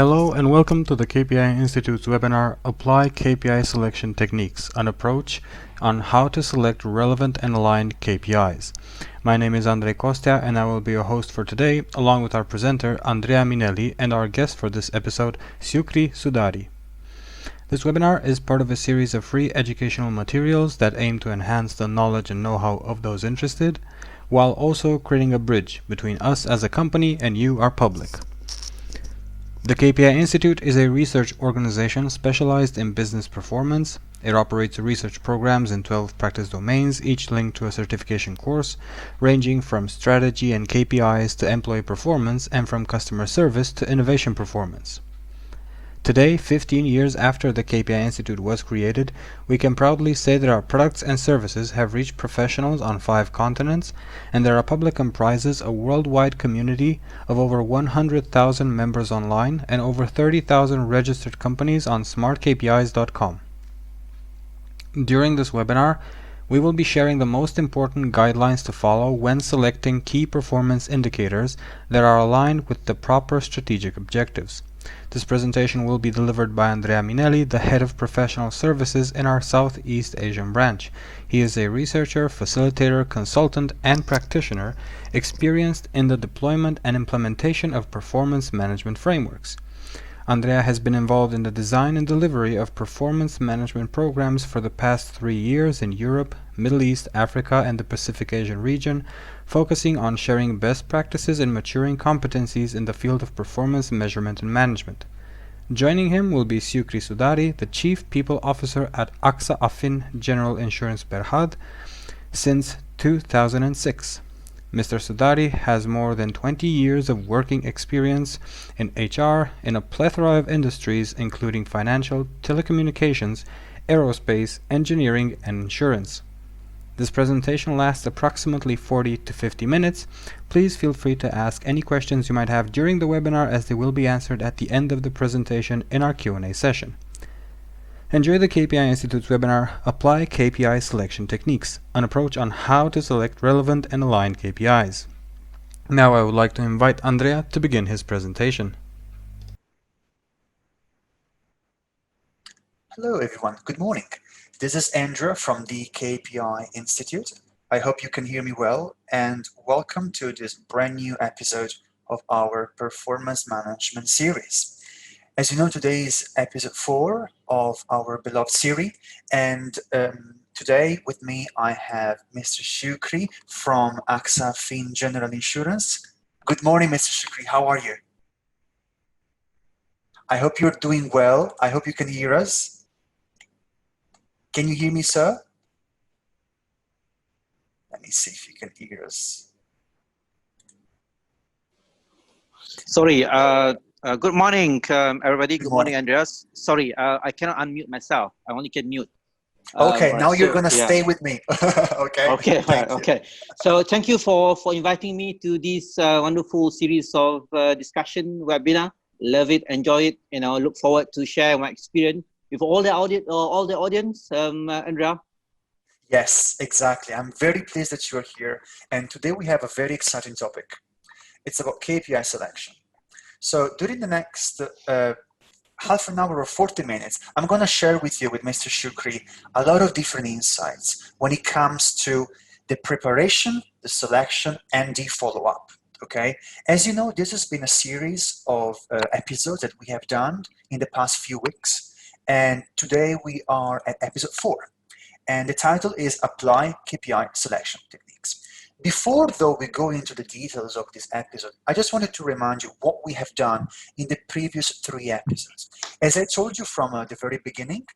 Hello and welcome to the KPI Institute's webinar, Apply KPI Selection Techniques, an approach on how to select relevant and aligned KPIs. My name is Andrea and I will be your host for today, along with our presenter, Andrea Minelli, and our guest for this episode, Syukri Sudari. This webinar is part of a series of free educational materials that aim to enhance the knowledge and know-how of those interested, while also creating a bridge between us as a company and you, our public. The KPI Institute is a research organization specialized in business performance. It operates research programs in 12 practice domains, each linked to a certification course, ranging from strategy and KPIs to employee performance and from customer service to innovation performance. Today, 15 years after the KPI Institute was created, we can proudly say that our products and services have reached professionals on 5 continents, and that our public comprises a worldwide community of over 100,000 members online and over 30,000 registered companies on smartkpis.com. During this webinar, we will be sharing the most important guidelines to follow when selecting key performance indicators that are aligned with the proper strategic objectives. This presentation will be delivered by Andrea Minelli, the Head of Professional Services in our Southeast Asian branch. He is a researcher, facilitator, consultant, and practitioner experienced in the deployment and implementation of performance management frameworks. Andrea has been involved in the design and delivery of performance management programs for the past 3 years in Europe, Middle East, Africa, and the Pacific Asian region, focusing on sharing best practices and maturing competencies in the field of performance measurement and management. Joining him will be Syukri Sudari, the Chief People Officer at AFFIN General Insurance Berhad since 2006. Mr. Sudari has more than 20 years of working experience in HR in a plethora of industries including financial, telecommunications, aerospace, engineering, and insurance. This presentation lasts approximately 40 to 50 minutes. Please feel free to ask any questions you might have during the webinar, as they will be answered at the end of the presentation in our Q&A session. Enjoy the KPI Institute's webinar, Apply KPI Selection Techniques, an approach on how to select relevant and aligned KPIs. Now I would like to invite Andrea to begin his presentation. Hello everyone, good morning. This is Andrea from the KPI Institute. I hope you can hear me well, and welcome to this brand new episode of our performance management series. As you know, today is episode 4 of our beloved series, and today with me I have Mr. Syukri from AFFIN General Insurance. Good morning, Mr. Syukri, how are you? I hope you're doing well. I hope you can hear us. Can you hear me, sir? Let me see if you can hear us. Sorry, good morning, everybody. Good morning, morning. Andreas. Sorry, I cannot unmute myself. I only can mute. Okay, now you're going to yeah. stay with me. Okay. Okay, okay. So thank you for inviting me to this wonderful series of discussion webinar. Love it, enjoy it, and I look forward to share my experience with all the audience, Andrea. Yes, exactly. I'm very pleased that you're here. And today we have a very exciting topic. It's about KPI selection. So during the next half an hour or 40 minutes, I'm going to share with you, with Mr. Syukri, a lot of different insights when it comes to the preparation, the selection, and the follow-up. Okay. As you know, this has been a series of episodes that we have done in the past few weeks. And today we are at episode 4. And the title is Apply KPI Selection Techniques. Before, though, we go into the details of this episode, I just wanted to remind you what we have done in the previous 3 episodes. As I told you from the very beginning,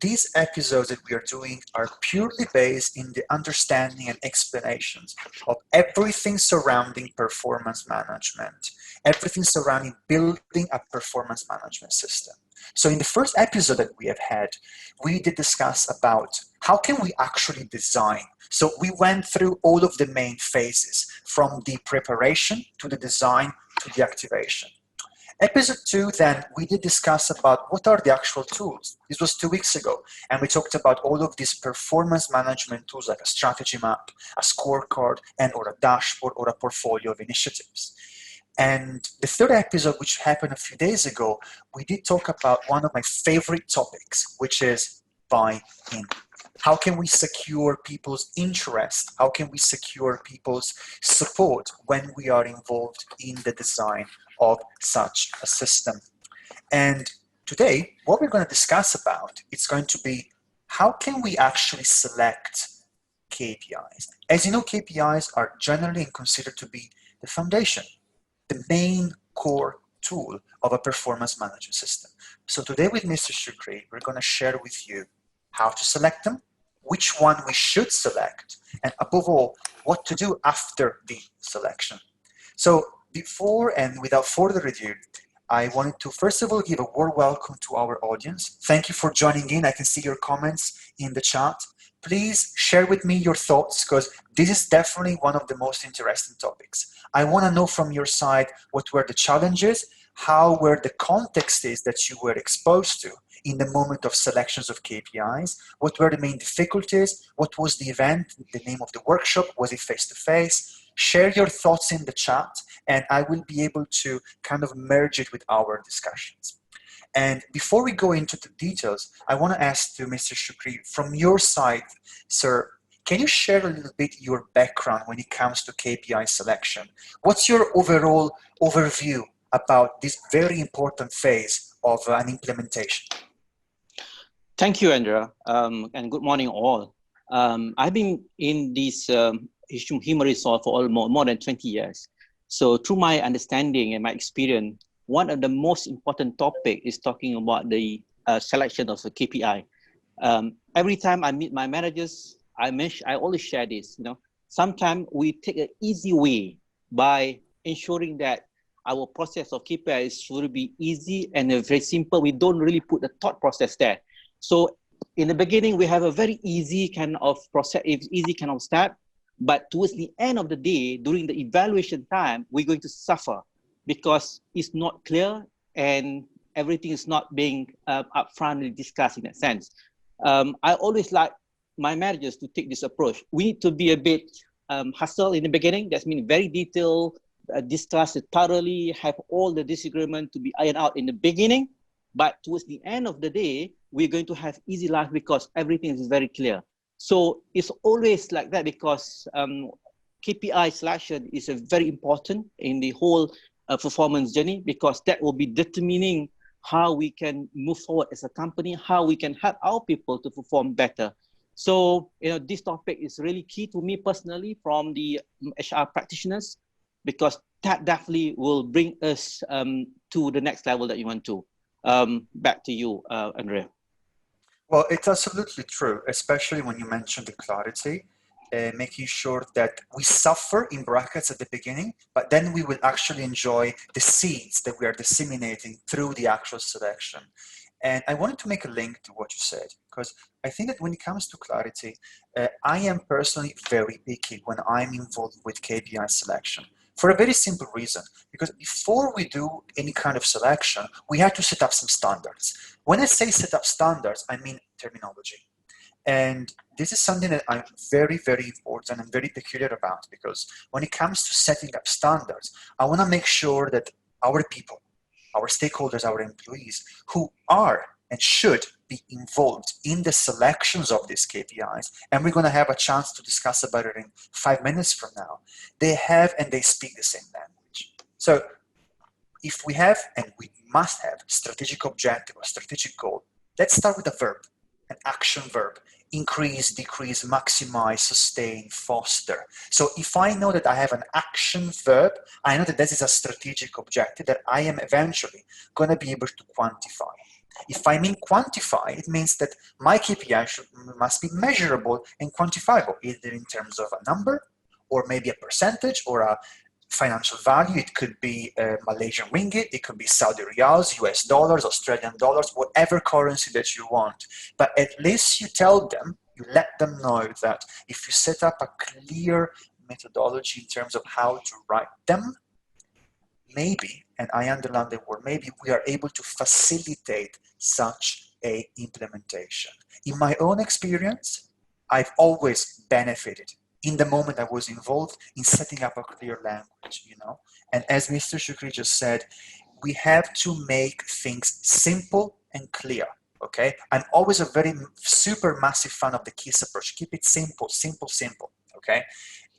these episodes that we are doing are purely based in the understanding and explanations of everything surrounding performance management, everything surrounding building a performance management system. So in the first episode that we have had, we did discuss about how can we actually design. So we went through all of the main phases, from the preparation to the design to the activation. Episode 2, then, we did discuss about what are the actual tools. This was 2 weeks ago, and we talked about all of these performance management tools like a strategy map, a scorecard, and or a dashboard or a portfolio of initiatives. And the third episode, which happened a few days ago, we did talk about one of my favorite topics, which is buy-in. How can we secure people's interest? How can we secure people's support when we are involved in the design of such a system? And today, what we're going to discuss about, it's going to be how can we actually select KPIs? As you know, KPIs are generally considered to be the foundation, the main core tool of a performance management system. So today with Mr. Syukri, we're going to share with you how to select them, which one we should select, and above all, what to do after the selection. So before and without further ado, I wanted to first of all give a warm welcome to our audience. Thank you for joining in. I can see your comments in the chat. Please share with me your thoughts, because this is definitely one of the most interesting topics. I want to know from your side what were the challenges, how were the context is that you were exposed to in the moment of selections of KPIs, what were the main difficulties, what was the event, the name of the workshop, was it face-to-face? Share your thoughts in the chat, and I will be able to kind of merge it with our discussions. And before we go into the details, I want to ask to Mr. Syukri, from your side, sir, can you share a little bit your background when it comes to KPI selection? What's your overall overview about this very important phase of an implementation? Thank you, Andrea, and good morning all. I've been in this human resource for almost more than 20 years. So through my understanding and my experience, one of the most important topic is talking about the selection of a KPI. Every time I meet my managers, I always share this. Sometimes we take an easy way by ensuring that our process of KPI should be easy and very simple. We don't really put the thought process there. So in the beginning, we have a very easy kind of process, easy kind of start. But towards the end of the day, during the evaluation time, we're going to suffer because it's not clear and everything is not being upfrontly discussed in that sense. I always like my managers to take this approach. We need to be a bit hustle in the beginning. That means very detailed, discuss it thoroughly, have all the disagreement to be ironed out in the beginning. But towards the end of the day, we're going to have easy life because everything is very clear. So it's always like that because KPI selection is very important in the whole performance journey, because that will be determining how we can move forward as a company, how we can help our people to perform better. So, this topic is really key to me personally from the HR practitioners, because that definitely will bring us to the next level that you want to. Back to you, Andrea. Well, it's absolutely true, especially when you mentioned the clarity, making sure that we suffer in brackets at the beginning, but then we will actually enjoy the seeds that we are disseminating through the actual selection. And I wanted to make a link to what you said, because I think that when it comes to clarity, I am personally very picky when I'm involved with KPI selection. For a very simple reason, because before we do any kind of selection, we have to set up some standards. When I say set up standards, I mean terminology. And this is something that I'm very, very important and very peculiar about, because when it comes to setting up standards, I want to make sure that our people, our stakeholders, our employees, who are and should be involved in the selections of these KPIs, and we're going to have a chance to discuss about it in 5 minutes from now, they have and they speak the same language. So if we have, and we must have, strategic objective or strategic goal, let's start with a verb, an action verb: increase, decrease, maximize, sustain, foster. So if I know that I have an action verb, I know that this is a strategic objective that I am eventually going to be able to quantify. If I mean quantify, it means that my KPI must be measurable and quantifiable, either in terms of a number, or maybe a percentage, or a financial value. It could be Malaysian ringgit, it could be Saudi riyals, US dollars, Australian dollars, whatever currency that you want. But at least you tell them, you let them know that if you set up a clear methodology in terms of how to write them, maybe, and I underline the word maybe, we are able to facilitate such a implementation. In my own experience, I've always benefited in the moment I was involved in setting up a clear language, you know. And as Mr. Syukri just said, we have to make things simple and clear. Okay, I'm always a very super massive fan of the KISS approach. Keep it simple, simple, simple. Okay,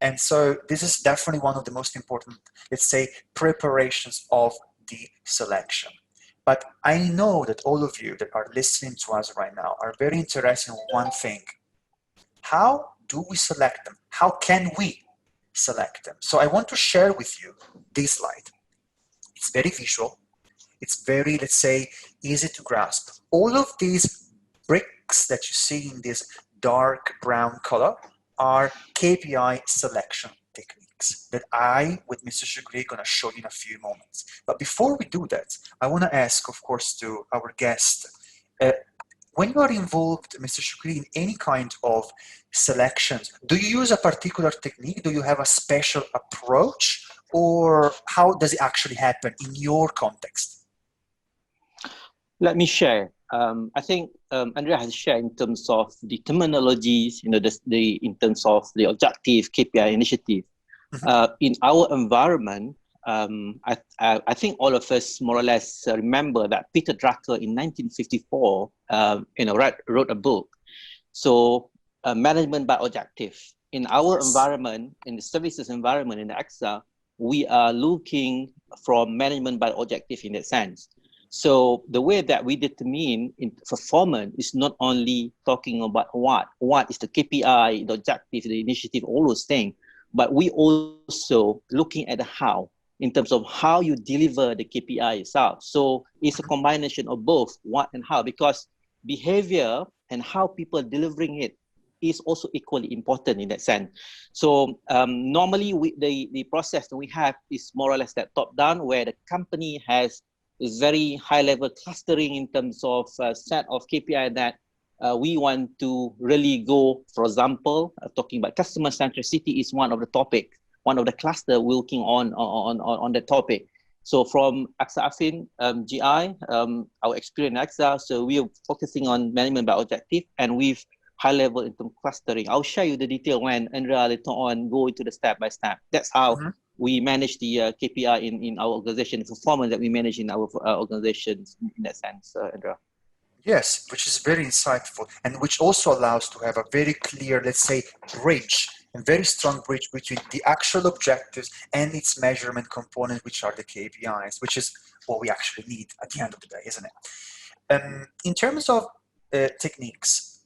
and so this is definitely one of the most important, let's say, preparations of the selection. But I know that all of you that are listening to us right now are very interested in one thing. How do we select them? How can we select them? So I want to share with you this slide. It's very visual. It's very, let's say, easy to grasp. All of these bricks that you see in this dark brown color are KPI selection techniques that I, with Mr. Syukri, going to show you in a few moments. But before we do that, I want to ask, of course, to our guest, when you are involved, Mr. Syukri, in any kind of selections, do you use a particular technique? Do you have a special approach? Or how does it actually happen in your context? Let me share. I think Andrea has shared in terms of the terminologies, you know, in terms of the objective KPI initiative. In our environment, I think all of us more or less remember that Peter Drucker in 1954, you know, wrote a book. So management by objective. In our environment, in the services environment, in the AXA, we are looking from management by objective in that sense. So the way that we determine in performance is not only talking about what is the KPI, the objective, the initiative, all those things, but we also looking at the how in terms of how you deliver the KPI itself. So it's a combination of both what and how, because behavior and how people are delivering it is also equally important in that sense. So normally the process that we have is more or less that top down, where the company has is very high level clustering in terms of set of KPI that we want to really go. For example, talking about customer centricity is one of the topic, one of the cluster working on the topic. So from AXA AFFIN, GI, our experience in AXA, so we are focusing on management by objective and with high level in terms of clustering. I'll share you the detail when Andrea later on go into the step by step. That's how we manage the KPI in our organization, the performance that we manage in our organizations in that sense, Andrea. Yes, which is very insightful and which also allows to have a very clear, let's say, bridge, a very strong bridge between the actual objectives and its measurement component, which are the KPIs, which is what we actually need at the end of the day, isn't it? In terms of techniques,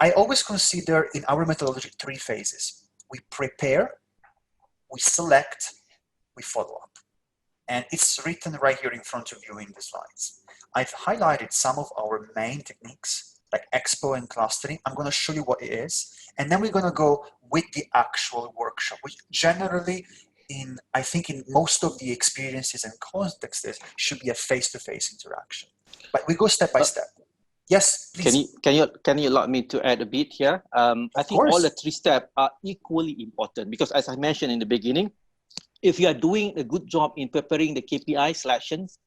I always consider in our methodology 3 phases. We prepare, we select, we follow up. And it's written right here in front of you in the slides. I've highlighted some of our main techniques like expo and clustering. I'm going to show you what it is. And then we're going to go with the actual workshop, which generally I think in most of the experiences and contexts should be a face-to-face interaction. But we go step by step. Yes, please. Can you allow me to add a bit here? I think all the 3 steps are equally important because as I mentioned in the beginning, if you are doing a good job in preparing the KPI selections,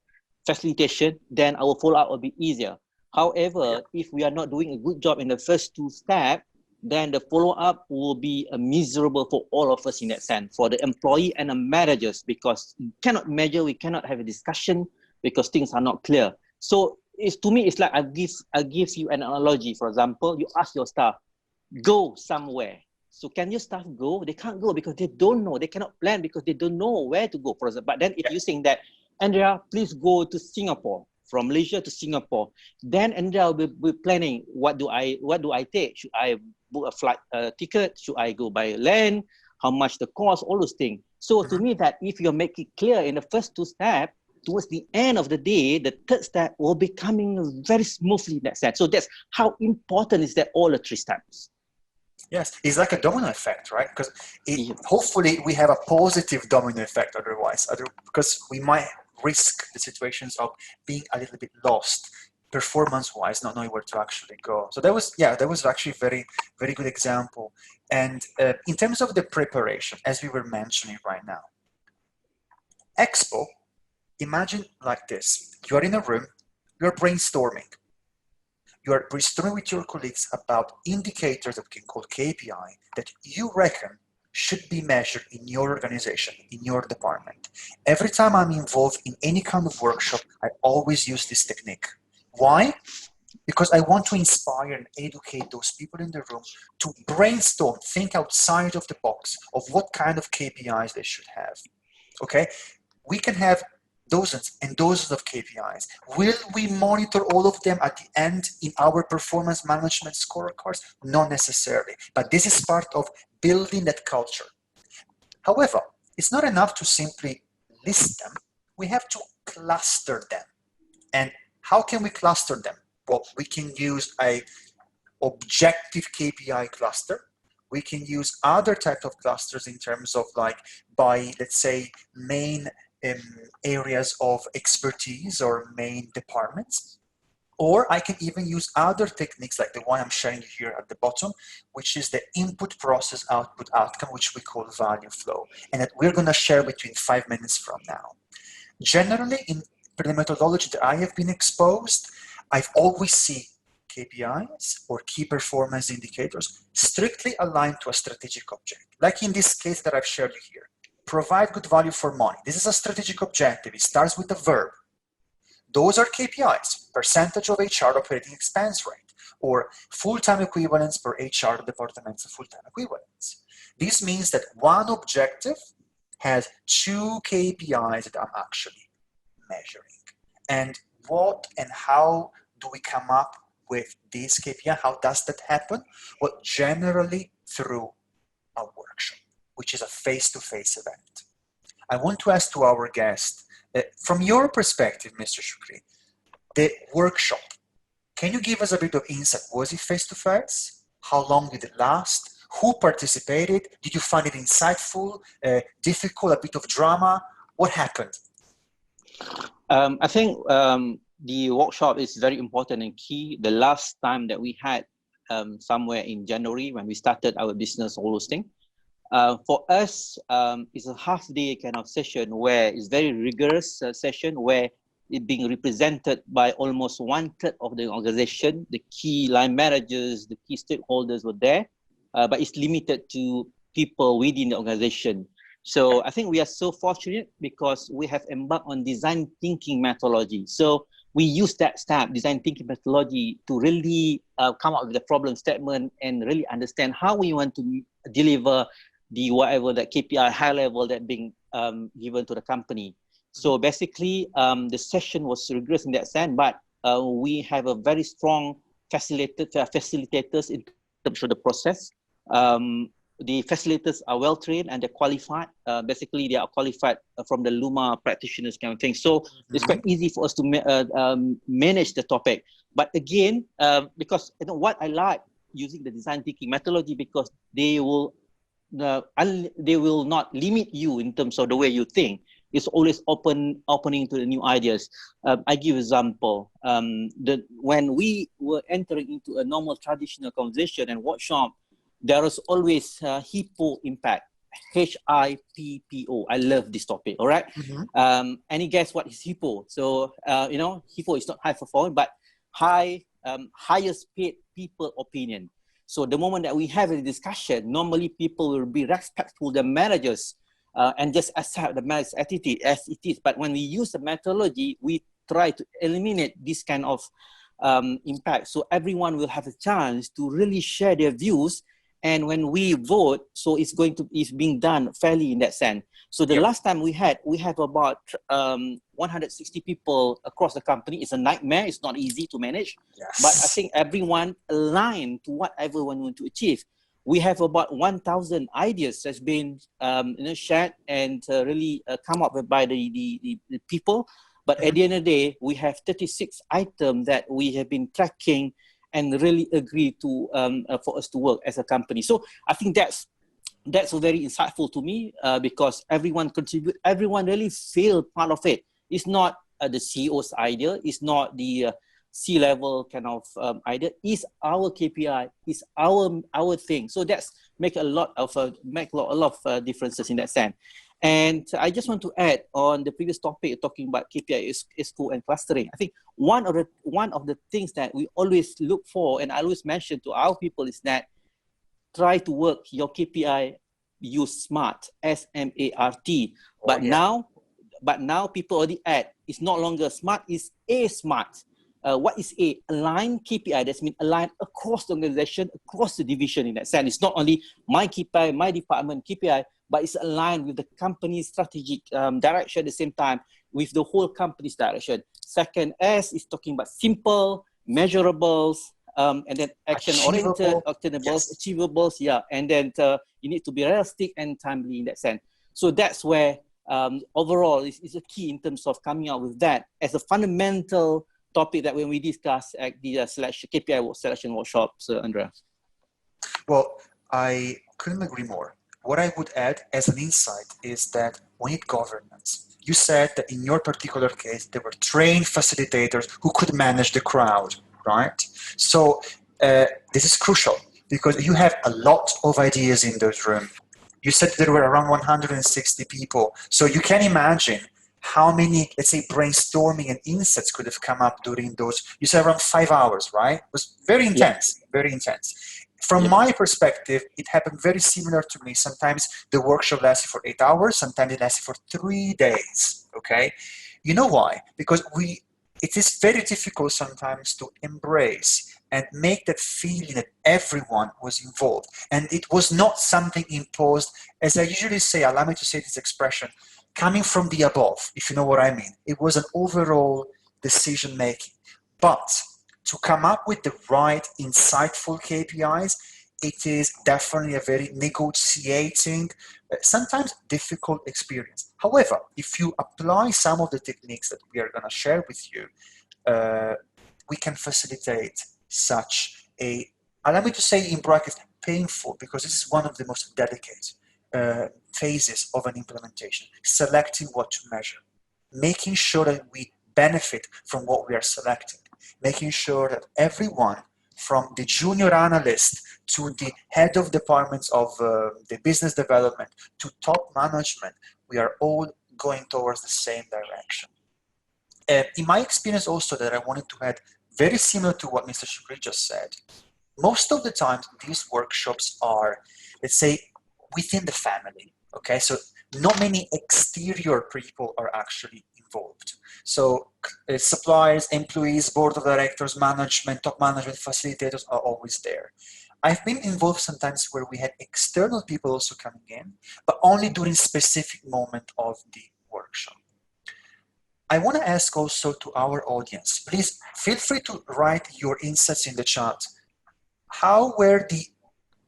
facilitation, then our follow-up will be easier. However, if we are not doing a good job in the first 2 steps, then the follow-up will be miserable for all of us in that sense, for the employee and the managers, because we cannot measure, we cannot have a discussion because things are not clear. So to me, it's like I give you an analogy. For example, you ask your staff, go somewhere. So can your staff go? They can't go because they don't know. They cannot plan because they don't know where to go. For example, but then if you're saying that, Andrea, please go to Singapore, from Malaysia to Singapore, then Andrea will be planning, what do I take? Should I book a flight ticket? Should I go by land? How much the cost? All those things. So to me, that if you make it clear in the first 2 steps, towards the end of the day, the 3rd step will be coming very smoothly in that sense. So that's how important is that all the 3 steps. Yes, it's like a domino effect, right? Because hopefully we have a positive domino effect otherwise, because we might risk the situations of being a little bit lost performance-wise, not knowing where to actually go. So that was actually very, very good example. And in terms of the preparation, as we were mentioning right now, Expo, imagine like this. You are in a room, you're brainstorming. You are brainstorming with your colleagues about indicators that we can call KPI that you reckon should be measured in your organization, in your department. Every time I'm involved in any kind of workshop, I always use this technique. Why? Because I want to inspire and educate those people in the room to brainstorm, think outside of the box of what kind of KPIs they should have. Okay? We can have dozens and dozens of KPIs. Will we monitor all of them at the end in our performance management scorecards? Not necessarily, but this is part of building that culture. However, it's not enough to simply list them. We have to cluster them. And how can we cluster them? Well, we can use a objective KPI cluster. We can use other type of clusters in terms of like by, let's say, main areas of expertise or main departments. Or I can even use other techniques like the one I'm showing you here at the bottom, which is the input process output outcome, which we call value flow. And that we're going to share between 5 minutes from now. Generally, in the methodology that I have been exposed, I've always seen KPIs or key performance indicators strictly aligned to a strategic objective. Like in this case that I've shared you here, provide good value for money. This is a strategic objective. It starts with a verb. Those are KPIs, percentage of HR operating expense rate, or full-time equivalents per HR department's full-time equivalents. This means that one objective has 2 KPIs that I'm actually measuring. And what and how do we come up with this KPI? How does that happen? Well, generally through a workshop, which is a face-to-face event. I want to ask to our guest, from your perspective, Mr. Syukri, the workshop, can you give us a bit of insight? Was it face-to-face? How long did it last? Who participated? Did you find it insightful, difficult, a bit of drama? What happened? I think the workshop is very important and key. The last time that we had somewhere in January when we started our business, all those things. For us, it's a half-day kind of session where it's very rigorous session where it's being represented by almost 1/3 of the organization. The key line managers, the key stakeholders were there, but it's limited to people within the organization. So I think we are so fortunate because we have embarked on design thinking methodology. So we use that step, design thinking methodology, to really come up with a problem statement and really understand how we want to deliver the whatever that KPI high level that being given to the company. So basically, the session was rigorous in that sense, but we have a very strong facilitators in terms of the process. The facilitators are well trained and they're qualified. Basically, they are qualified from the Luma practitioners kind of thing. So it's quite easy for us to manage the topic. But again, because what I like using the design thinking methodology, because they will not limit you in terms of the way you think. It's always opening to the new ideas. I give example. When we were entering into a normal traditional conversation and workshop, there is always HIPPO impact. HIPPO. I love this topic. All right. Any guess what is HIPPO? So HIPPO is not high performance, but highest paid people opinion. So the moment that we have a discussion, normally people will be respectful to the managers and just accept the manager's attitude as it is. But when we use the methodology, we try to eliminate this kind of impact. So everyone will have a chance to really share their views. And when we vote, so it's being done fairly in that sense. So the last time we have about 160 people across the company. It's a nightmare. It's not easy to manage. Yes. But I think everyone aligned to whatever one want to achieve. We have about 1,000 ideas that's been shared and really come up with by the people. But at the end of the day, we have 36 items that we have been tracking and really agree to for us to work as a company. So I think that's very insightful to me because everyone contribute, everyone really feel part of it. It's not the CEO's idea, it's not the C-level kind of idea. It's our KPI, it's our thing. So that's make a lot of differences in that sense. And I just want to add on the previous topic talking about KPI ISCO and clustering. I think one of the things that we always look for and I always mention to our people is that try to work your KPI use SMART, S-M-A-R-T. Oh, But yeah. now people already add, it's no longer SMART, it's A SMART. What is A? Aligned KPI. That means aligned across the organization, across the division in that sense. It's not only my KPI, my department KPI, but it's aligned with the company's strategic direction at the same time with the whole company's direction. Second, S is talking about simple, measurables, and then action-oriented, obtainables, Yes. achievables, yeah. And then you need to be realistic and timely in that sense. So that's where overall is a key in terms of coming out with that as a fundamental topic that when we discuss at the KPI selection workshops, Andrea. Well, I couldn't agree more. What I would add as an insight is that we need governance. You said that in your particular case, there were trained facilitators who could manage the crowd, right? So this is crucial because you have a lot of ideas in those rooms. You said there were around 160 people. So you can imagine how many, let's say, brainstorming and insights could have come up during those, you said around 5 hours, right? It was very intense, very intense. From my perspective, it happened very similar to me. Sometimes the workshop lasted for 8 hours, sometimes it lasted for 3 days, okay? You know why? Because it is very difficult sometimes to embrace and make that feeling that everyone was involved. And it was not something imposed, as I usually say, allow me to say this expression, coming from the above, if you know what I mean. It was an overall decision making. But to come up with the right, insightful KPIs, it is definitely a very negotiating, sometimes difficult experience. However, if you apply some of the techniques that we are going to share with you, we can facilitate such a, allow me to say in brackets, painful, because this is one of the most delicate phases of an implementation, selecting what to measure, making sure that we benefit from what we are selecting, making sure that everyone from the junior analyst to the head of departments of the business development to top management, we are all going towards the same direction. In my experience also that I wanted to add, very similar to what Mr. Syukri just said, most of the time these workshops are, let's say, within the family, okay? So not many exterior people are actually involved. So suppliers, employees, board of directors, management, top management, facilitators are always there. I've been involved sometimes where we had external people also coming in, but only during specific moment of the workshop. I want to ask also to our audience, please feel free to write your insights in the chat. How were the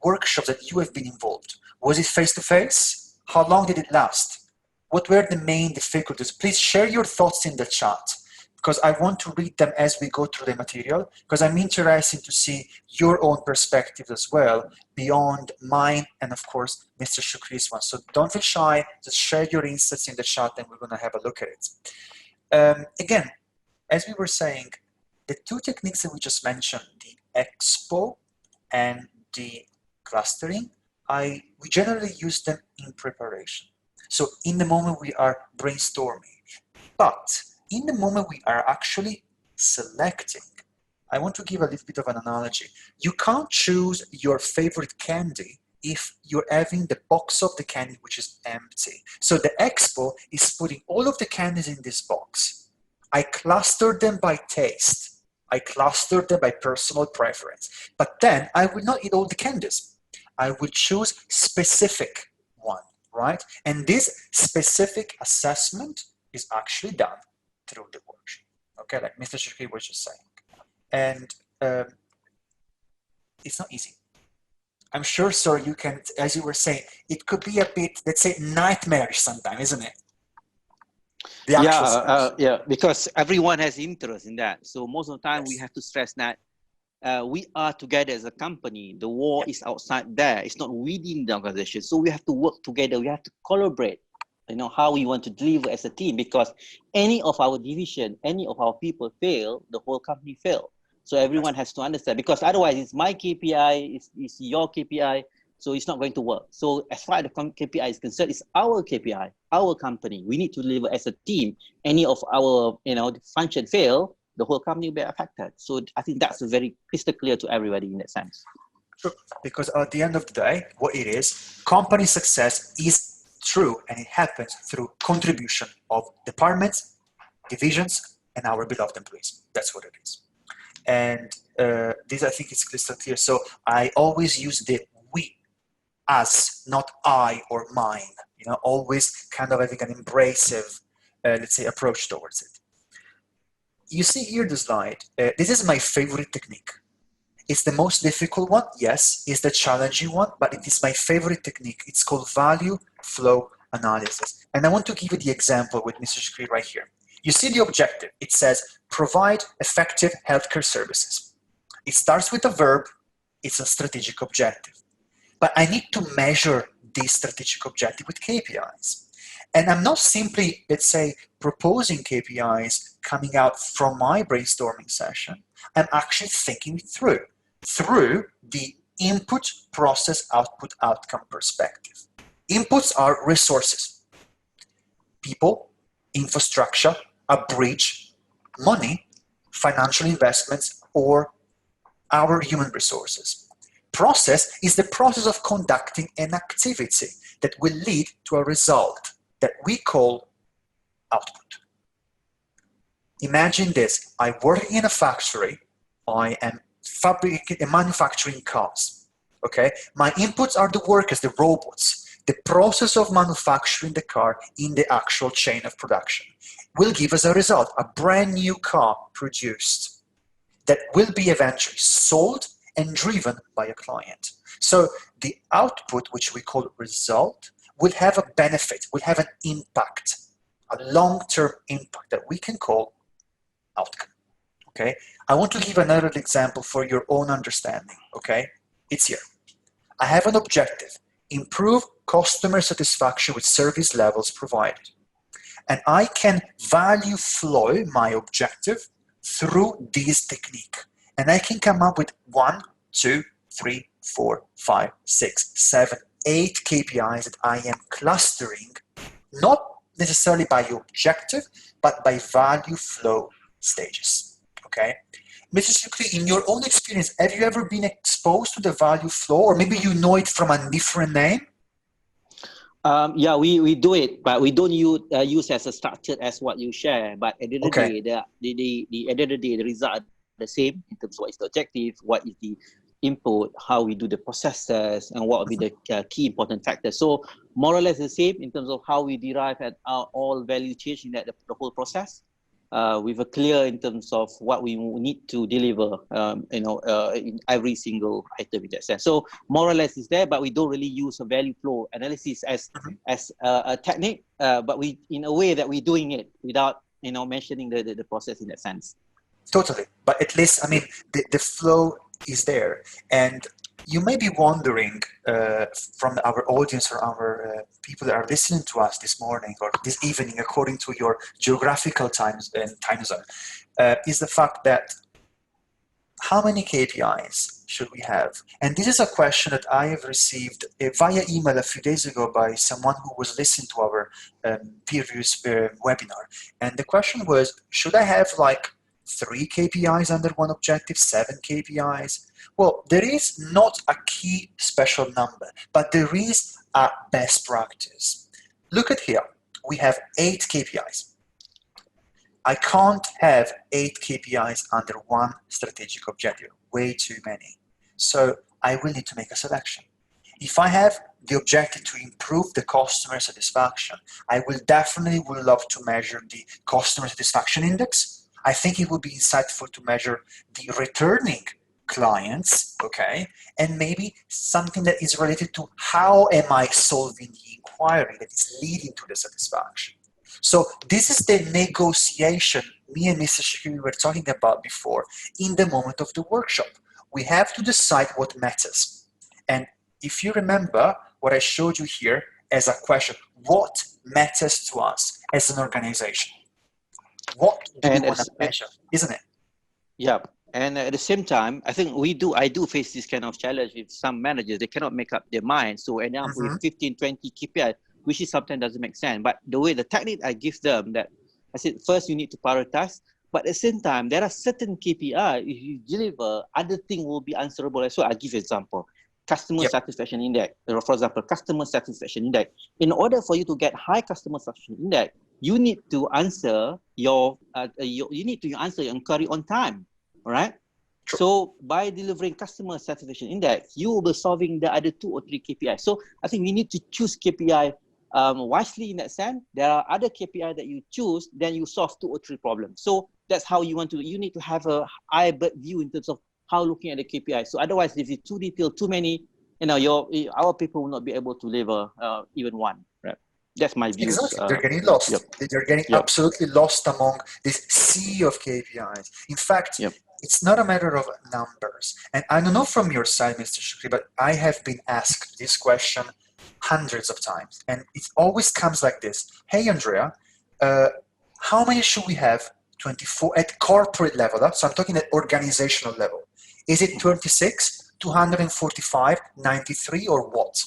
workshops that you have been involved? Was it face-to-face? How long did it last? What were the main difficulties? Please share your thoughts in the chat because I want to read them as we go through the material because I'm interested to see your own perspective as well beyond mine and of course Mr. Syukri's one. So don't feel shy, just share your insights in the chat and we're going to have a look at it. Again, as we were saying, the two techniques that we just mentioned, the expo and the clustering, we generally use them in preparation. So in the moment we are brainstorming, but in the moment we are actually selecting, I want to give a little bit of an analogy. You can't choose your favorite candy if you're having the box of the candy which is empty. So the expo is putting all of the candies in this box. I cluster them by taste. I cluster them by personal preference. But then I will not eat all the candies. I will choose specific one, right? And this specific assessment is actually done through the workshop. Okay, like Mr. Syukri was just saying. And it's not easy. I'm sure, sir, you can, as you were saying, it could be a bit, let's say, nightmarish sometimes, isn't it? Yeah, because everyone has interest in that. So most of the time we have to stress that we are together as a company. The war is outside there. It's not within the organization. So we have to work together. We have to collaborate, you know, how we want to deliver as a team because any of our division, any of our people fail, the whole company fail. So everyone has to understand because otherwise it's my KPI, it's your KPI, so it's not going to work. So as far as the KPI is concerned, it's our KPI, our company. We need to deliver as a team. Any of our, you know, function fail, the whole company will be affected. So I think that's very crystal clear to everybody in that sense. True. Because at the end of the day, what it is, company success is true, and it happens through contribution of departments, divisions, and our beloved employees. That's what it is. And this, I think, is crystal clear. So I always use the we, us, not I or mine. You know, always kind of having an embracive, let's say, approach towards it. You see here the slide. This is my favorite technique. It's the most difficult one, yes. It's the challenging one, but it is my favorite technique. It's called value flow analysis. And I want to give you the example with Mr. Syukri right here. You see the objective. It says, provide effective healthcare services. It starts with a verb. It's a strategic objective. But I need to measure this strategic objective with KPIs. And I'm not simply, let's say, proposing KPIs coming out from my brainstorming session. I'm actually thinking it through the input, process, output, outcome perspective. Inputs are resources, people, infrastructure, a bridge, money, financial investments, or our human resources. Process is the process of conducting an activity that will lead to a result that we call output. Imagine this. I'm working in a factory. I am manufacturing cars. Okay? My inputs are the workers, the robots. The process of manufacturing the car in the actual chain of production will give us a result, a brand new car produced that will be eventually sold and driven by a client. So the output, which we call result, will have a benefit, will have an impact, a long-term impact that we can call outcome. Okay? I want to give another example for your own understanding. Okay? It's here. I have an objective, improve customer satisfaction with service levels provided. And I can value flow my objective through this technique. And I can come up with 1, 2, 3, 4, 5, 6, 7, 8 KPIs that I am clustering, not necessarily by objective, but by value flow stages. Okay? Mr. Syukri, in your own experience, have you ever been exposed to the value flow, or maybe you know it from a different name? Yeah, we do it, but we don't use as a structure as what you share. But at the end of the day, at the end of the day, the results are the same in terms of what is the objective, what is the input, how we do the processes, and what will be the key important factors. So more or less the same in terms of how we derive at our all value change in that the whole process. With a clear in terms of what we need to deliver, in every single item in that sense. So more or less is there, but we don't really use a value flow analysis as a technique, but we, in a way that we're doing it without, mentioning the process in that sense. Totally, but at least, I mean, the flow is there. And you may be wondering from our audience or our people that are listening to us this morning or this evening, according to your geographical time zone, is the fact that how many KPIs should we have? And this is a question that I have received via email a few days ago by someone who was listening to our previous webinar. And the question was, should I have like 3 KPIs under one objective, 7 KPIs? Well, there is not a key special number, but there is a best practice. Look at here. We have 8 KPIs. I can't have 8 KPIs under one strategic objective. Way too many. So I will need to make a selection. If I have the objective to improve the customer satisfaction, I will definitely love to measure the customer satisfaction index. I think it would be insightful to measure the returning clients, okay, and maybe something that is related to how am I solving the inquiry that is leading to the satisfaction. So this is the negotiation me and Mr. Syukri were talking about before in the moment of the workshop. We have to decide what matters. And if you remember what I showed you here as a question, what matters to us as an organization? What do we want to measure, isn't it? Yeah. And at the same time, I think I do face this kind of challenge with some managers. They cannot make up their mind. So end up with 15, 20 KPI, which is sometimes doesn't make sense. But the technique I give them, that I said, first you need to prioritize. But at the same time, there are certain KPI. If you deliver, other thing will be answerable as well. I'll give you an example. Customer Yep. satisfaction index. For example, customer satisfaction index. In order for you to get high customer satisfaction index, you need to answer your inquiry on time. All right. True. So by delivering customer satisfaction index, you will be solving the other 2 or 3 KPI. So I think we need to choose KPI wisely in that sense. There are other KPI that you choose, then you solve 2 or 3 problems. So that's how you need to have a eye bird view in terms of how looking at the KPI. So otherwise, if it's too detailed, too many, our people will not be able to deliver even one. Right? That's my views. Exactly. They're getting lost. Yep. They're getting absolutely lost among this sea of KPIs. In fact, Yep. it's not a matter of numbers. And I don't know from your side, Mr. Syukri, but I have been asked this question hundreds of times. And it always comes like this. Hey, Andrea, how many should we have? 24 at corporate level. So I'm talking at organizational level. Is it 26, 245, 93, or what?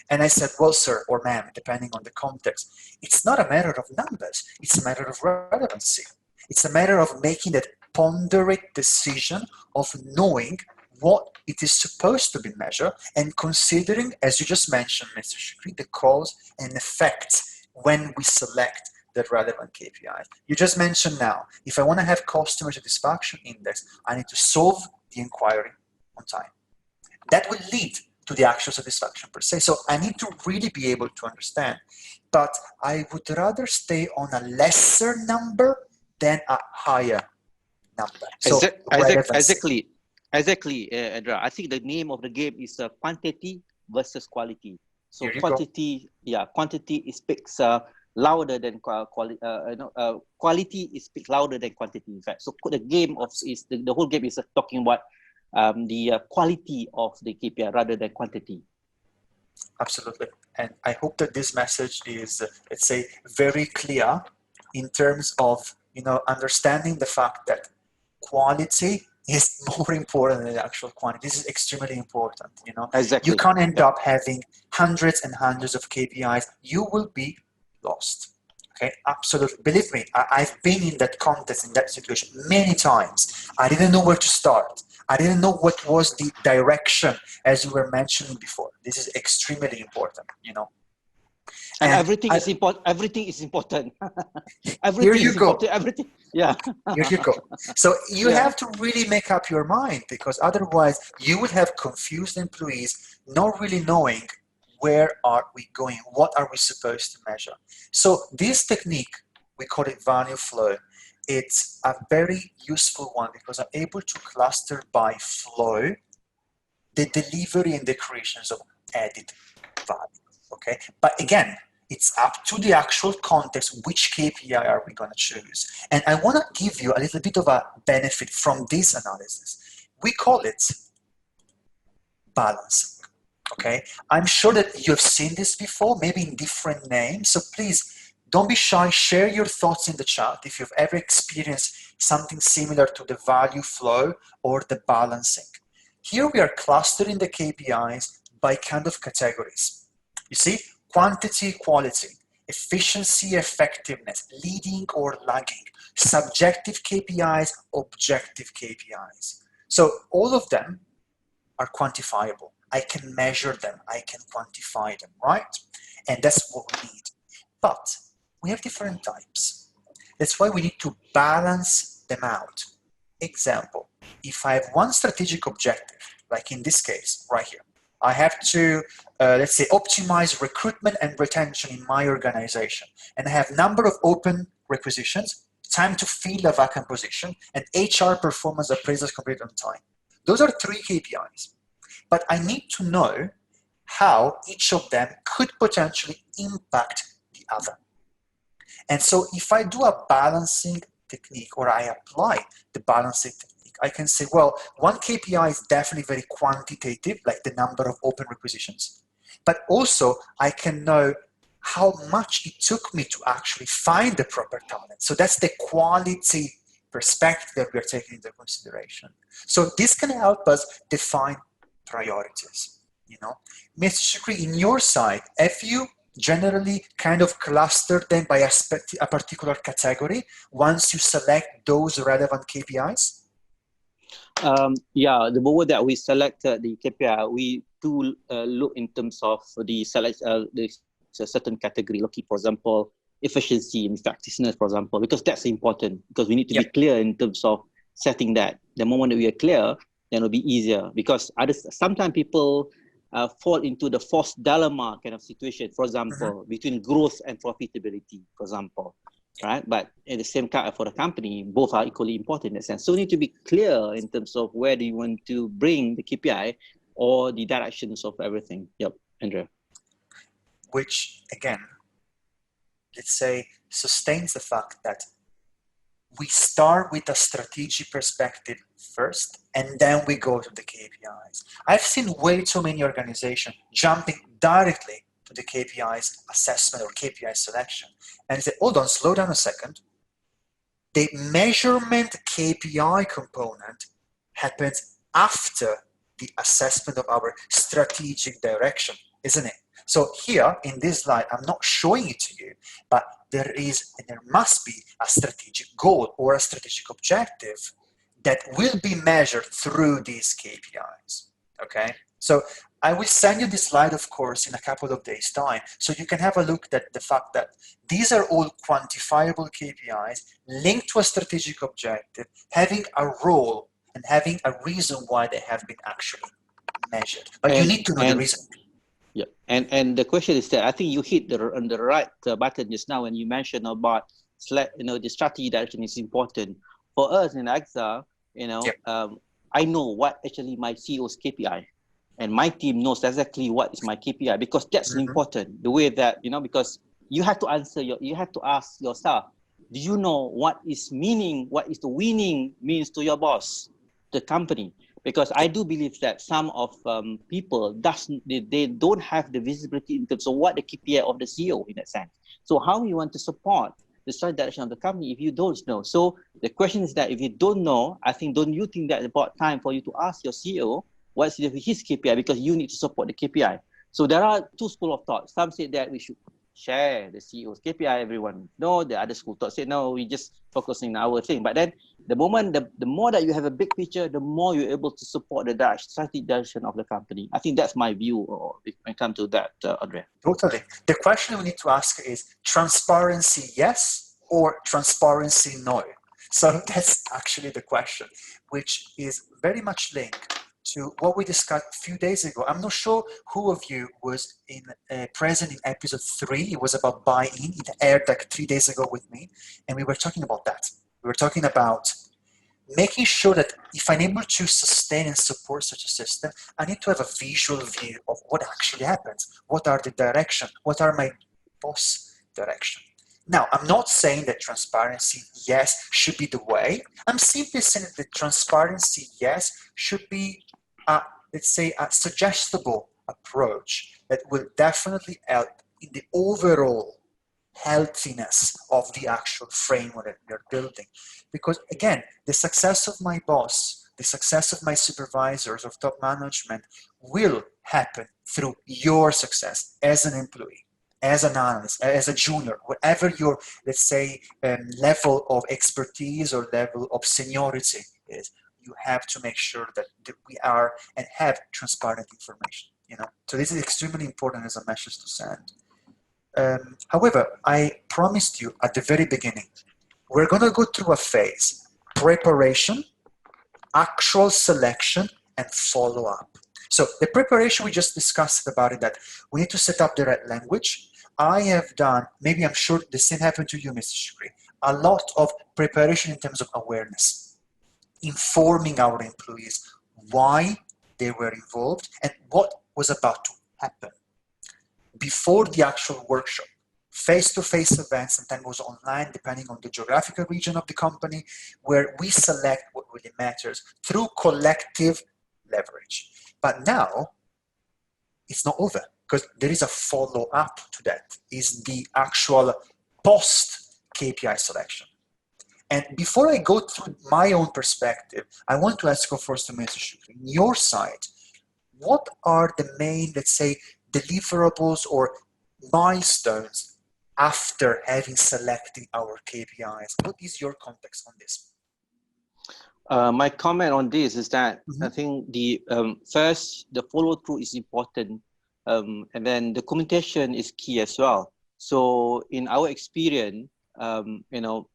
And I said, well, sir, or ma'am, depending on the context, it's not a matter of numbers. It's a matter of relevancy. It's a matter of making that ponderate decision of knowing what it is supposed to be measured and considering, as you just mentioned, Mr. Syukri, the cause and effect when we select the relevant KPI. You just mentioned now, if I want to have customer satisfaction index, I need to solve the inquiry on time. That will lead to the actual satisfaction per se. So I need to really be able to understand, but I would rather stay on a lesser number than a higher number. So Exactly, Andrea. I think the name of the game is quantity versus quality. So quantity speaks louder than quality. Quality speaks louder than quantity. In fact, so the whole game is talking about the quality of the KPI rather than quantity. Absolutely. And I hope that this message is, let's say, very clear in terms of, understanding the fact that quality is more important than the actual quantity. This is extremely important, Exactly. You can't end up having hundreds and hundreds of KPIs. You will be lost. Okay, absolutely. Believe me, I've been in that context, in that situation many times. I didn't know where to start. I didn't know what was the direction, as you were mentioning before. This is extremely important, And everything is important. Everything is important. Here you go. Everything. Yeah. Here you go. So you have to really make up your mind, because otherwise you will have confused employees not really knowing where are we going, what are we supposed to measure. So this technique, we call it value flow. It's a very useful one because I'm able to cluster by flow the delivery and the creations of added value. Okay, but again, it's up to the actual context, which KPI are we going to choose. And I want to give you a little bit of a benefit from this analysis. We call it balancing. Okay, I'm sure that you've seen this before, maybe in different names. So please don't be shy, share your thoughts in the chat if you've ever experienced something similar to the value flow or the balancing. Here we are clustering the KPIs by kind of categories. You see, quantity, quality, efficiency, effectiveness, leading or lagging, subjective KPIs, objective KPIs. So all of them are quantifiable. I can measure them, I can quantify them, right? And that's what we need. But we have different types. That's why we need to balance them out. Example, if I have one strategic objective, like in this case, right here, I have to, let's say, optimize recruitment and retention in my organization, and I have number of open requisitions, time to fill a vacant position, and HR performance appraisals completed on time. Those are 3 KPIs. But I need to know how each of them could potentially impact the other. And so if I do a balancing technique, or I apply the balancing technique, I can say, well, one KPI is definitely very quantitative, like the number of open requisitions. But also I can know how much it took me to actually find the proper talent. So that's the quality perspective that we're taking into consideration. So this can help us define priorities. Mr. Syukri, in your side, have you generally kind of cluster them by a particular category once you select those relevant KPIs? Yeah, the moment that we selected the KPI, we do look in terms of the certain category, looking, for example, efficiency and effectiveness, for example, because that's important, because we need to be clear in terms of setting that. The moment that we are clear, then it'll be easier, because sometimes people fall into the false dilemma kind of situation, for example, between growth and profitability, for example. Right, but at the same time, for the company, both are equally important in that sense. So we need to be clear in terms of where do you want to bring the KPI or the directions of everything. Yep, Andrea. Which, again, let's say, sustains the fact that we start with a strategic perspective first, and then we go to the KPIs. I've seen way too many organizations jumping directly to the KPIs assessment or KPI selection. And say, hold on, slow down a second. The measurement KPI component happens after the assessment of our strategic direction, isn't it? So here in this slide, I'm not showing it to you, but there must be a strategic goal or a strategic objective that will be measured through these KPIs, okay? So I will send you this slide, of course, in a couple of days' time, so you can have a look at the fact that these are all quantifiable KPIs linked to a strategic objective, having a role and having a reason why they have been actually measured. But you need to know the reason. Yeah, and the question is that I think you hit on the right button just now when you mentioned about the strategy direction is important for us in AXA. I know what actually my CEO's KPI. And my team knows exactly what is my KPI, because that's important. The way that, because you have to you have to ask yourself, do you know what is the winning means to your boss, the company? Because I do believe that some of people, they don't have the visibility in terms of what the KPI of the CEO in that sense. So how you want to support the strategic direction of the company if you don't know? So the question is that if you don't know, I think, don't you think that it's about time for you to ask your CEO, what's his KPI, because you need to support the KPI. So there are two schools of thought. Some say that we should share the CEO's KPI, everyone. No, the other school of thought say, no, we just focusing on our thing. But then the more that you have a big picture, the more you're able to support the strategic direction of the company. I think that's my view when it comes to that, Andrea. Totally. The question we need to ask is transparency yes or transparency no? So that's actually the question, which is very much linked to what we discussed a few days ago. I'm not sure who of you was present in episode 3. It was about buy-in. It aired like 3 days ago with me, and we were talking about that. We were talking about making sure that if I'm able to sustain and support such a system, I need to have a visual view of what actually happens. What are the direction? What are my boss direction? Now, I'm not saying that transparency, yes, should be the way. I'm simply saying that the transparency, yes, should be, let's say, a suggestible approach that will definitely help in the overall healthiness of the actual framework that we are building. Because again, the success of my boss, the success of my supervisors, of top management will happen through your success as an employee, as an analyst, as a junior, whatever your, let's say, level of expertise or level of seniority is. You have to make sure that we are and have transparent information. So this is extremely important as a message to send. However, I promised you at the very beginning, we're going to go through a phase: preparation, actual selection, and follow-up. So the preparation, we just discussed about it, that we need to set up the right language. I have done, maybe I'm sure the same happened to you, Mr. Syukri, a lot of preparation in terms of awareness, informing our employees why they were involved and what was about to happen. Before the actual workshop, face-to-face events, sometimes was online, depending on the geographical region of the company, where we select what really matters through collective leverage. But now, it's not over, because there is a follow-up to that, is the actual post-KPI selection. And before I go through my own perspective, I want to ask you first to Mr. Syukri, on your side, what are the main, let's say, deliverables or milestones after having selected our KPIs. What is your context on this? My comment on this is that I think the first, the follow through is important, and then the communication is key as well. So in our experience,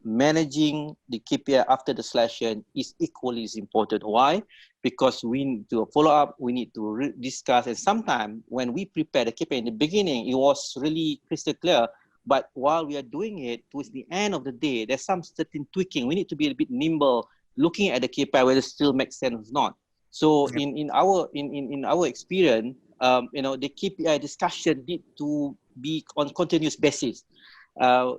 managing the KPI after the selection is equally as important. Why? Because we need to follow up, we need to discuss, and sometimes when we prepare the KPI in the beginning, it was really crystal clear. But while we are doing it, towards the end of the day, there's some certain tweaking. We need to be a bit nimble, looking at the KPI whether it still makes sense or not. So in our experience, the KPI discussion need to be on continuous basis.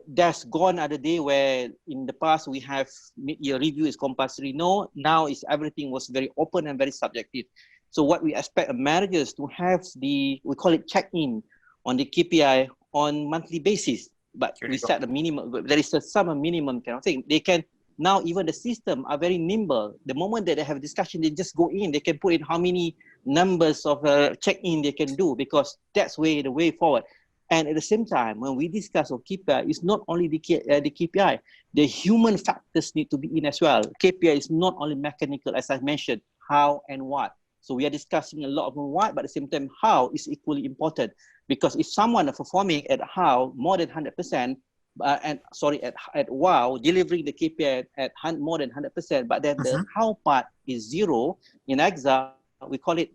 There's gone other day where in the past we have mid-year review is compulsory. No, now is everything was very open and very subjective. So what we expect managers to have we call it check-in on the KPI on monthly basis, but we set the minimum. There is some minimum kind of thing. They can now, even the system are very nimble. The moment that they have a discussion, they just go in. They can put in how many numbers of check-in they can do, because that's the way forward. And at the same time, when we discuss of KPI, it's not only the KPI. The human factors need to be in as well. KPI is not only mechanical, as I mentioned, how and what. So we are discussing a lot of what, but at the same time, how is equally important. Because if someone is performing at how more than 100%, at wow, delivering the KPI at more than 100%, but then the how part is zero, in EXA, we call it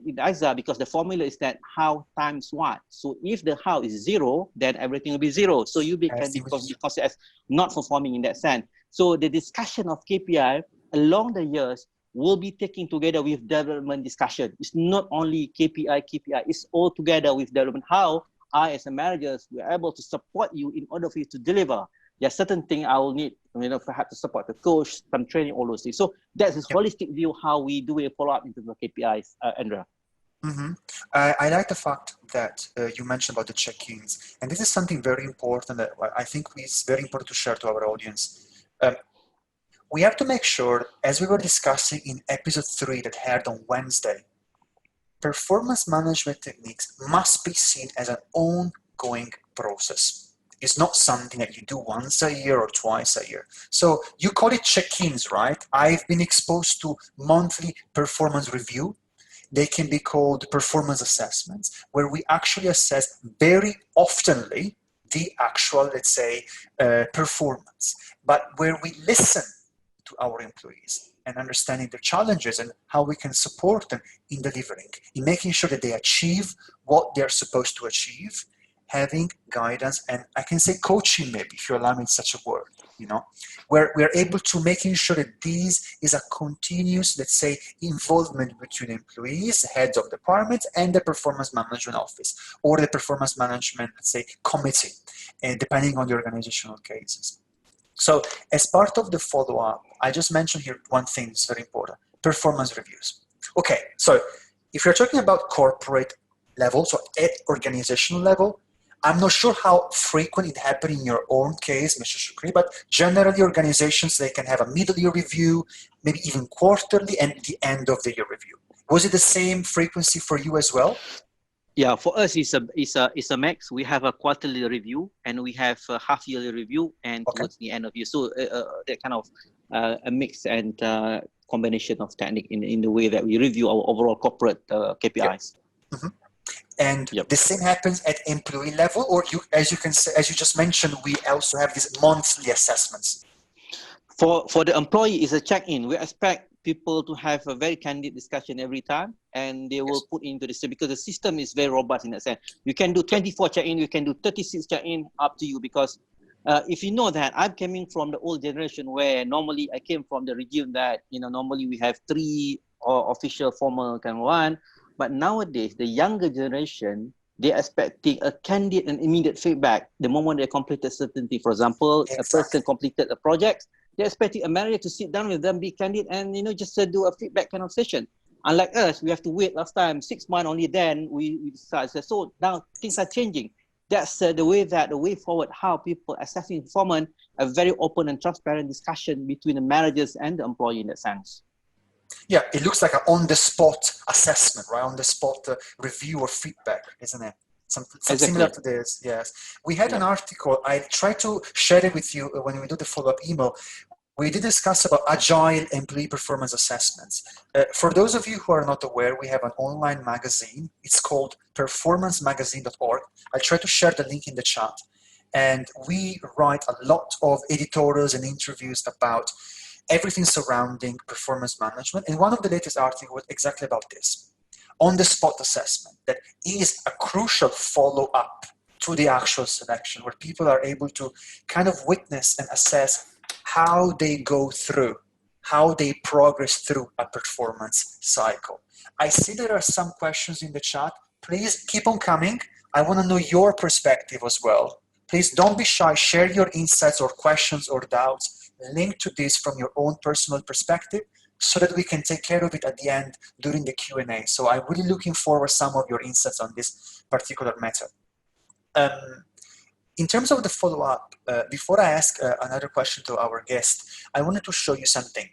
in EXA because the formula is that how times what. So if the how is zero, then everything will be zero. So you can be considered as not performing in that sense. So the discussion of KPI along the years will be taken together with development discussion. It's not only KPI, it's all together with development. How I, as a manager, we're able to support you in order for you to deliver. There are certain things I will need, perhaps to support the coach, some training, all those things. So that's this holistic view how we do a follow-up in terms of KPIs, Andrea. I like the fact that you mentioned about the check-ins, and this is something very important that I think is very important to share to our audience. We have to make sure, as we were discussing in episode 3 that aired on Wednesday, performance management techniques must be seen as an ongoing process. It's not something that you do once a year or twice a year. So you call it check-ins, right? I've been exposed to monthly performance review. They can be called performance assessments, where we actually assess very oftenly the actual, let's say, performance, but where we listen to our employees and understanding their challenges and how we can support them in delivering, in making sure that they achieve what they're supposed to achieve, having guidance, and I can say coaching maybe, if you allow me such a word, where we're able to making sure that this is a continuous, let's say, involvement between employees, heads of departments, and the performance management office, or the performance management, let's say, committee, and depending on the organizational cases. So as part of the follow-up, I just mentioned here one thing that's very important, performance reviews. Okay, so if you're talking about corporate level, so at organizational level, I'm not sure how frequent it happened in your own case, Mr. Syukri, but generally organizations, they can have a middle-year review, maybe even quarterly, and the end of the year review. Was it the same frequency for you as well? Yeah, for us, it's a mix. We have a quarterly review and we have a half-yearly review and towards the end of year. So that kind of a mix and combination of technique in the way that we review our overall corporate KPIs. Yep. And the same happens at employee level, or as you just mentioned, we also have these monthly assessments. For the employee, is a check-in. We expect people to have a very candid discussion every time, and they will put into the system because the system is very robust in that sense. You can do 24 check-in, you can do 36 check-in, up to you. Because if you know that I'm coming from the old generation where normally I came from the regime that normally we have 3 or official formal kind of one, but nowadays the younger generation, they're expecting a candid and immediate feedback the moment they completed certain thing. For example, a person completed a project, they're expecting a manager to sit down with them, be candid, and just do a feedback kind of session. Unlike us, we have to wait last time 6 months, only then we decide. So now things are changing. That's the way forward, how people assessing performance, a very open and transparent discussion between the managers and the employee in that sense. Yeah, it looks like an on-the-spot assessment, right? On-the-spot review or feedback, isn't it? Some similar to this, yes. We had an article, I tried to share it with you when we do the follow-up email. We did discuss about agile employee performance assessments. For those of you who are not aware, we have an online magazine. It's called performancemagazine.org. I'll try to share the link in the chat. And we write a lot of editorials and interviews about everything surrounding performance management. And one of the latest articles was exactly about this. On-the-spot assessment that is a crucial follow-up to the actual selection, where people are able to kind of witness and assess how they go through, how they progress through a performance cycle. I see there are some questions in the chat. Please keep on coming. I want to know your perspective as well. Please don't be shy. Share your insights or questions or doubts. Link to this from your own personal perspective so that we can take care of it at the end during the Q&A. So I'm really looking forward to some of your insights on this particular matter. In terms of the follow-up, before I ask another question to our guest, I wanted to show you something.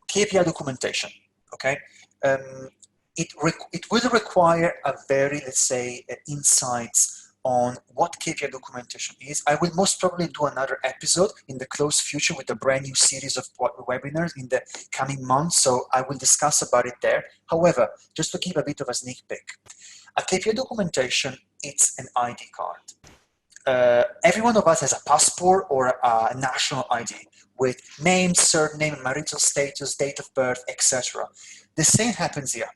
KPI documentation, okay? It will require a very, let's say, insights on what KPI documentation is. I will most probably do another episode in the close future with a brand new series of webinars in the coming months, so I will discuss about it there. However, just to give a bit of a sneak peek, a KPI documentation, it's an ID card. Every one of us has a passport or a national ID with name, surname, marital status, date of birth, etc. The same happens here.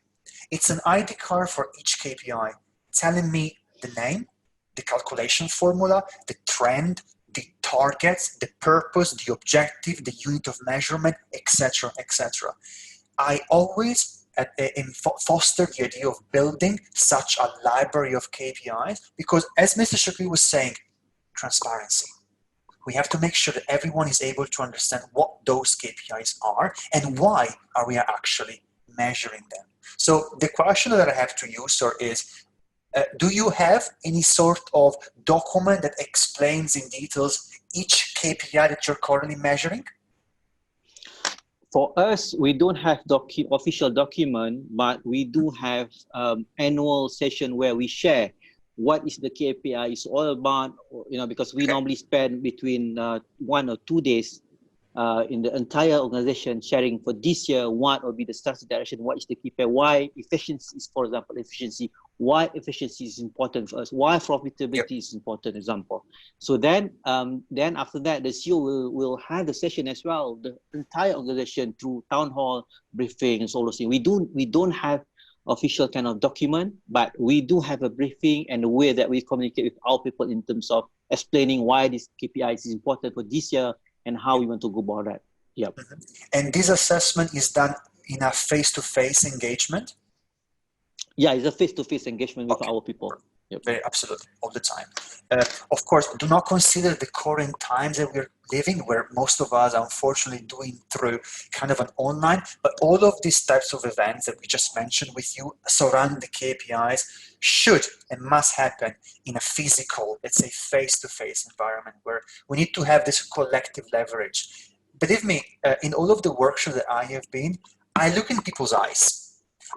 It's an ID card for each KPI, telling me the name, the calculation formula, the trend, the targets, the purpose, the objective, the unit of measurement, etc., etc. I always foster the idea of building such a library of KPIs because, as Mr. Syukri was saying, transparency. We have to make sure that everyone is able to understand what those KPIs are and why are we actually measuring them. So the question that I have to you, sir, is do you have any sort of document that explains in details each KPI that you're currently measuring? For us, we don't have official document, but we do have annual session where we share what is the KPI is all about, because we normally spend between 1 or 2 days in the entire organization sharing for this year what will be the strategy direction, what is the KPI, why efficiency is, for example, efficiency, why efficiency is important for us, why profitability is important, example. So then after that, the CEO will have the session as well, the entire organization through town hall briefings, all those things. We don't have official kind of document, but we do have a briefing and the way that we communicate with our people in terms of explaining why this KPI is important for this year and how we want to go about that. Yep. Mm-hmm. And this assessment is done in a face-to-face engagement? Yeah, it's a face-to-face engagement with our people. Yep. Very absolutely, all the time. Of course, do not consider the current times that we're living, where most of us are unfortunately doing through kind of an online, but all of these types of events that we just mentioned with you surrounding the KPIs should and must happen in a physical, let's say, face-to-face environment where we need to have this collective leverage. Believe me, in all of the workshops that I have been, I look in people's eyes.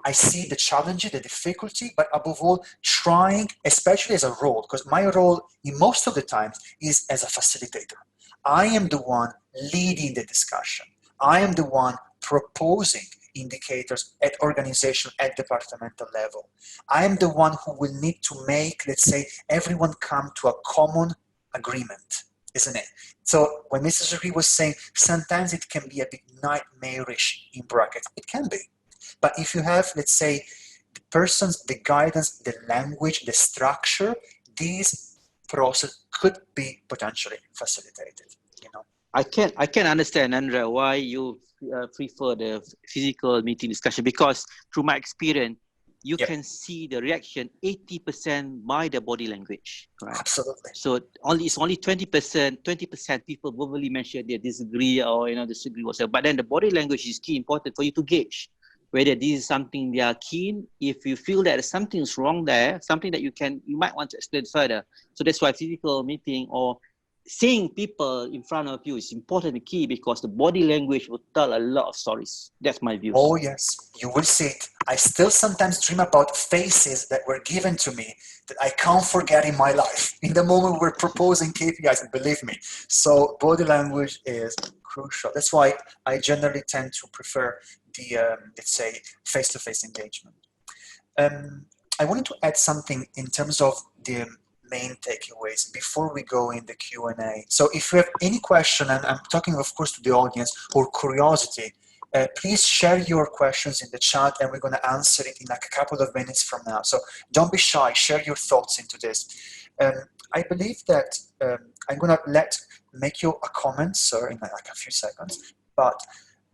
I see the challenges, the difficulty, but above all, trying, especially as a role, because my role in most of the times is as a facilitator. I am the one leading the discussion. I am the one proposing indicators at organization, at departmental level. I am the one who will need to make, let's say, everyone come to a common agreement, isn't it? So when Mr. Syukri was saying, sometimes it can be a bit nightmarish in brackets, it can be. But if you have, let's say, the persons, the guidance, the language, the structure, this process could be potentially facilitated. I can understand, Andrea, why you prefer the physical meeting discussion, because through my experience, you can see the reaction 80% by the body language. Right? Absolutely. So it's only 20% people verbally mention they disagree or disagree whatever. But then the body language is key, important for you to gauge whether this is something they are keen. If you feel that something's wrong there, something that you might want to explain further. So that's why physical meeting or seeing people in front of you is important and key because the body language will tell a lot of stories. That's my views. Oh yes, you will see it. I still sometimes dream about faces that were given to me that I can't forget in my life. In the moment we're proposing KPIs, believe me. So body language is crucial. That's why I generally tend to prefer the, let's say, face-to-face engagement. I wanted to add something in terms of the main takeaways before we go in the Q&A. So if you have any question, and I'm talking of course to the audience, or curiosity, please share your questions in the chat and we're going to answer it in like a couple of minutes from now. So don't be shy, share your thoughts into this. I believe that I'm going to make you a comment, sir, in like a few seconds, but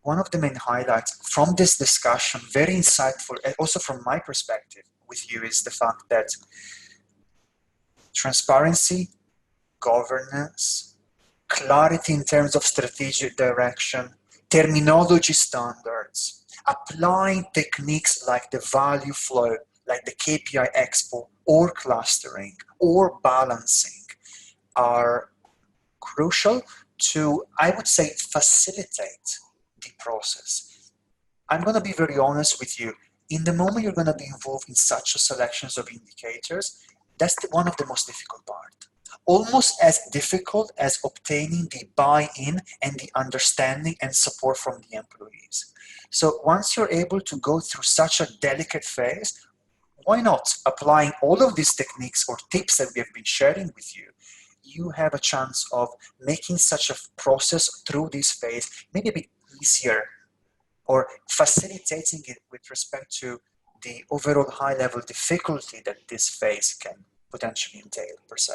one of the main highlights from this discussion, very insightful, and also from my perspective with you, is the fact that transparency, governance, clarity in terms of strategic direction, terminology standards, applying techniques like the value flow, like the KPI expo, or clustering, or balancing are crucial to, I would say, facilitate the process. I'm going to be very honest with you. In the moment you're going to be involved in such a selections of indicators, that's one of the most difficult part. Almost as difficult as obtaining the buy-in and the understanding and support from the employees. So once you're able to go through such a delicate phase, why not applying all of these techniques or tips that we have been sharing with you? You have a chance of making such a process through this phase maybe a bit easier, or facilitating it with respect to the overall high-level difficulty that this phase can potentially entail, per se.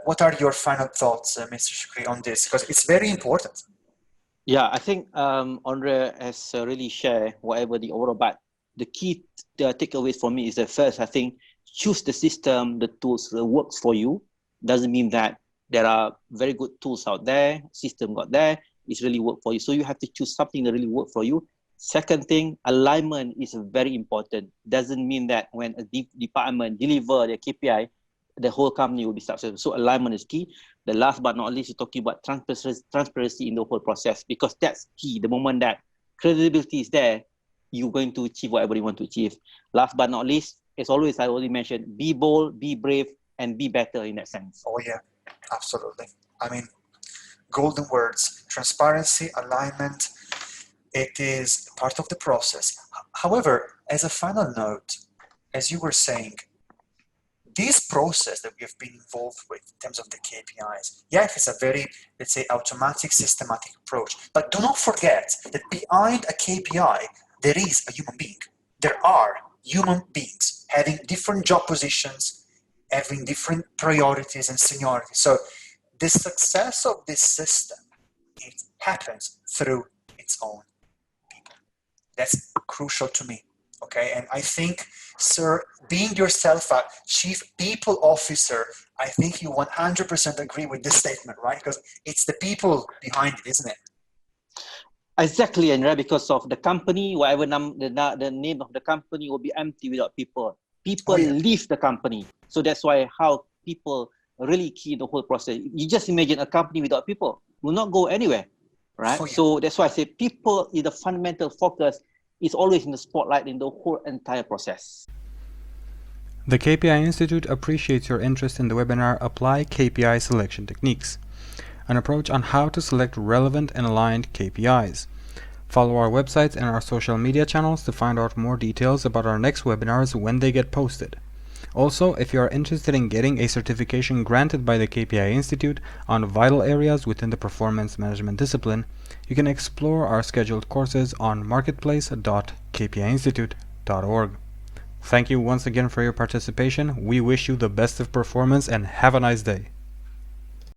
What are your final thoughts, Mr. Syukri, on this? Because it's very important. Yeah, I think Andrea has really shared whatever the overall, but the key takeaways for me is that first, I think, choose the system, the tools that works for you. Doesn't mean that there are very good tools out there, system got there, it's really work for you. So you have to choose something that really work for you. Second thing, alignment is very important. Doesn't mean that when a department deliver their KPI, the whole company will be successful. So alignment is key. The last but not least, you're talking about transparency in the whole process, because that's key. The moment that credibility is there, you're going to achieve whatever you want to achieve. Last but not least, as always, I already mentioned, be bold, be brave, and be better in that sense. Oh yeah, absolutely. I mean, golden words, transparency, alignment, it is part of the process. However, as a final note, as you were saying, this process that we have been involved with in terms of the KPIs, yes, it's a very, let's say, automatic, systematic approach. But do not forget that behind a KPI, there is a human being. There are human beings having different job positions, having different priorities and seniority. So the success of this system, it happens through its own people. That's crucial to me. Okay, and I think, sir, being yourself a chief people officer, I think you 100% agree with this statement, right? Because it's the people behind it, isn't it? Exactly, Andrea, because of the company, whatever the name of the company will be empty without people. People leave the company. So that's why how people really key in the whole process. You just imagine a company without people will not go anywhere, right? So that's why I say people is the fundamental focus. Is always in the spotlight in the whole entire process. The KPI Institute appreciates your interest in the webinar Apply KPI Selection Techniques, an approach on how to select relevant and aligned KPIs. Follow our websites and our social media channels to find out more details about our next webinars when they get posted. Also, if you are interested in getting a certification granted by the KPI Institute on vital areas within the performance management discipline, you can explore our scheduled courses on marketplace.kpiinstitute.org. Thank you once again for your participation. We wish you the best of performance and have a nice day.